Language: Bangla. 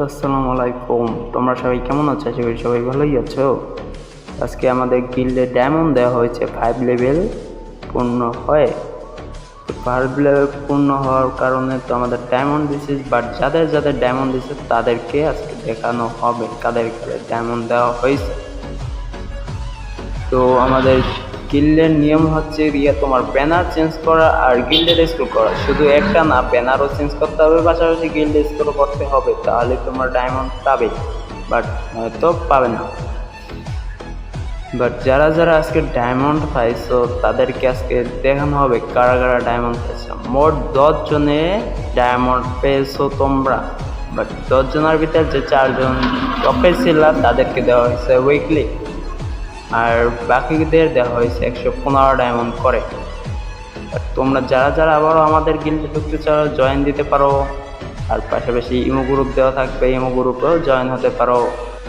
আসসালামু আলাইকুম, তোমরা সবাই কেমন আছো? আশা করি সবাই ভালোই আছো। আজকে আমাদের গিল্ডে ডায়মন্ড দেওয়া হয়েছে 5 লেভেল পূর্ণ হয়। 5 লেভেল পূর্ণ হওয়ার কারণে তো আমাদের ডায়মন্ড দিচ্ছে, বাট যাদের যাদের ডায়মন্ড দিচ্ছে তাদেরকে আজকে দেখানো হবে কাদের কাদের ডায়মন্ড দেওয়া হয়েছে। তো আমাদের গিল্ডের নিয়ম হচ্ছে তোমার ব্যানার চেঞ্জ করা আর গিল্ডের স্কোর করা, শুধু একটা না, ব্যানারও চেঞ্জ করতে হবে, পাশাপাশি গিল্ডের স্কোর করতে হবে, তাহলে তোমার ডায়মন্ড পাবে, বাট হয়তো পাবে না। বাট যারা যারা আজকে ডায়মন্ড পাইছো তাদেরকে আজকে দেখানো হবে কারা কারা ডায়মন্ড পাইছো। মোট 10 জনে ডায়মন্ড পেয়েছো তোমরা, বাট 10 জনের ভিতরে যে 4 জন টপে ছিল তাদেরকে দেওয়া হয়েছে উইকলি, আর বাকিদের দেওয়া হয়েছে 115 ডায়মন্ড করে। তোমরা যারা যারা আবারও আমাদের গিল্ডে ঢুকতে চাও জয়েন দিতে পারো, আর পাশাপাশি ইমো গ্রুপ দেওয়া থাকবে, ইমো গ্রুপেও জয়েন হতে পারো।